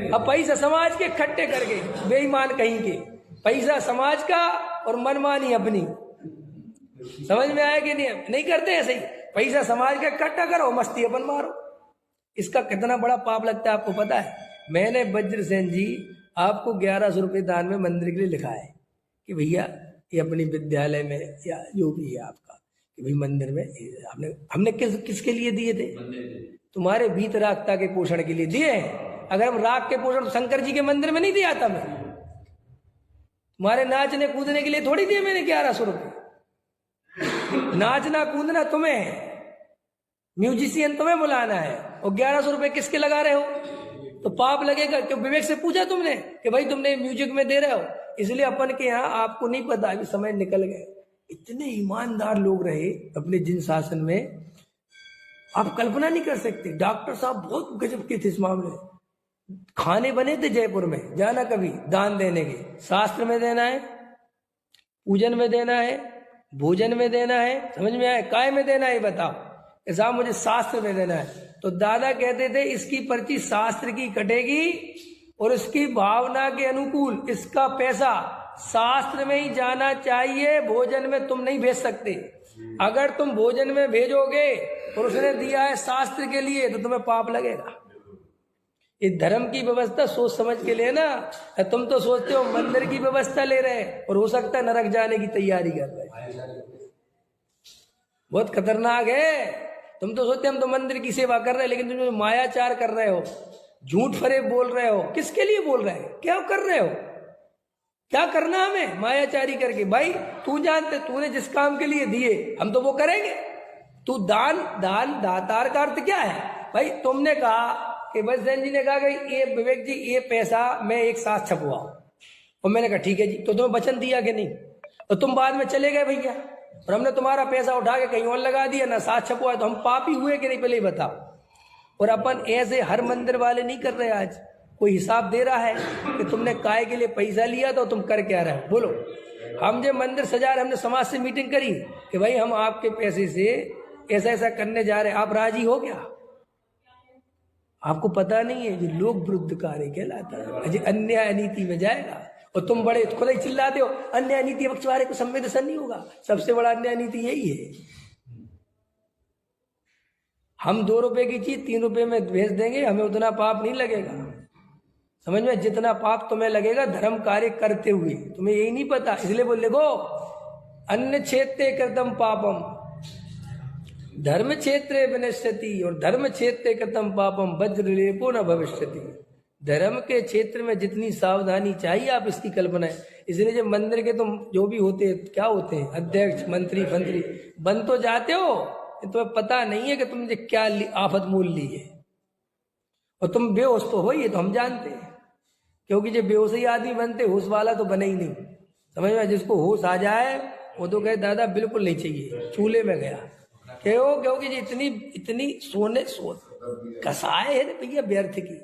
अब पैसा समाज के इकट्ठे करके बेईमान कहीं के, पैसा समाज का और मनमानी अपनी। समझ में आया कि नहीं? नहीं करते ऐसे ही, पैसा समाज का इकट्ठा करो, मस्ती अपन मारो। इसका कितना बड़ा पाप लगता है आपको पता है? मैंने वज्रसेन जी आपको 1100 रुपये दान में मंदिर के लिए लिखा है कि भैया ये अपनी विद्यालय में या जो भी है आपका, कि भाई मंदिर में हमने किसके लिए दिए थे? तुम्हारे वीतरागता के पोषण के लिए दिए हैं। अगर हम राग के पोषण शंकर जी के मंदिर में नहीं दिया था मैं, तुम्हारे नाचने कूदने के लिए थोड़ी दिए मैंने 1100 रुपये। नाचना कूदना तुम्हें है, म्यूजिशियन तुम्हें बुलाना है, और 1100 रुपये किसके लगा रहे हो? तो पाप लगेगा। क्यों? विवेक से पूछा तुमने कि भाई तुमने म्यूजिक में दे रहे हो? इसलिए अपन के यहाँ आपको नहीं पता, अभी समय निकल गए। इतने ईमानदार लोग रहे अपने जिन शासन में, आप कल्पना नहीं कर सकते। डॉक्टर साहब बहुत गजब के थे इस मामले। खाने बने थे जयपुर में, जाना कभी दान देने के, शास्त्र में देना है, पूजन में देना है, भोजन में देना है, समझ में आए? काय में देना है बताओ? ऐसा मुझे शास्त्र में देना है। तो दादा कहते थे इसकी पर्ची शास्त्र की कटेगी और इसकी भावना के अनुकूल इसका पैसा शास्त्र में ही जाना चाहिए, भोजन में तुम नहीं भेज सकते। अगर तुम भोजन में भेजोगे और उसने दिया है शास्त्र के लिए तो तुम्हें पाप लगेगा। ये धर्म की व्यवस्था सोच समझ के लेना। तुम तो सोचते हो मंदिर की व्यवस्था ले रहे और हो सकता है नरक जाने की तैयारी कर रहे। बहुत खतरनाक है। तुम तो सोचते हम तो मंदिर की सेवा कर रहे हैं, लेकिन तुम जो मायाचार कर रहे हो, झूठ फरेब बोल रहे हो, किसके लिए बोल रहे हो? क्या कर रहे हो? क्या करना हमें मायाचारी करके? भाई तू जानते, तूने जिस काम के लिए दिए हम तो वो करेंगे। तू दान दातार का अर्थ क्या है? भाई तुमने कहा कि वज्रसेन जी ने कहा कि ये विवेक जी ये पैसा मैं एक साथ छपवाओ, और मैंने कहा ठीक है जी। तो तुम्हें वचन दिया कि नहीं? तो तुम बाद में चले गए भैया, और हमने तुम्हारा पैसा उठा के कहीं और लगा दिया, ना साथ छपवाया, तो हम पापी हुए कि नहीं? पहले ही बताओ। और अपन ऐसे हर मंदिर वाले नहीं कर रहे। आज कोई हिसाब दे रहा है कि तुमने काय के लिए पैसा लिया तो तुम कर क्या रहे हो? बोलो। हम जो मंदिर सजा रहे, हमने समाज से मीटिंग करी कि भाई हम आपके पैसे से ऐसा ऐसा करने जा रहे हैं, आप राजी हो क्या? आपको पता नहीं है ये लोक विरुद्ध कार्य कहलाता है, अन्याय अनीति में जाएगा। और तुम बड़े खुद ही चिल्लाते हो अन्याय नीति बख्शवारे को संवेदन नहीं होगा। सबसे बड़ा अन्याय नीति यही है। हम 2 रुपए की चीज 3 रुपए में भेज देंगे, हमें उतना पाप नहीं लगेगा। समझ में? जितना पाप तुम्हें लगेगा धर्म कार्य करते हुए, तुम्हें यही नहीं पता। इसलिए बोल देखो अन्य क्षेत्रे कृतम पापम धर्म क्षेत्रे विनश्यति, और धर्म क्षेत्रे कृतम पापम वज्रलेपो न भविष्यति। धर्म के क्षेत्र में जितनी सावधानी चाहिए आप इसकी कल्पना है। इसलिए जब मंदिर के तुम जो भी होते हैं, क्या होते हैं, अध्यक्ष मंत्री फंत्री, बन तो जाते हो, तुम्हें पता नहीं है कि तुमने क्या आफत मूल ली है। और तुम बेहोश तो हो, ये तो हम जानते हैं, क्योंकि जब बेहोश ही आदमी बनते, होश वाला तो बने ही नहीं। समझ में? जिसको होश आ जाए वो तो कहे दादा बिल्कुल नहीं चाहिए, चूल्हे में गया। क्यों? क्योंकि इतनी सोने कसाए है भैया व्यर्थ की।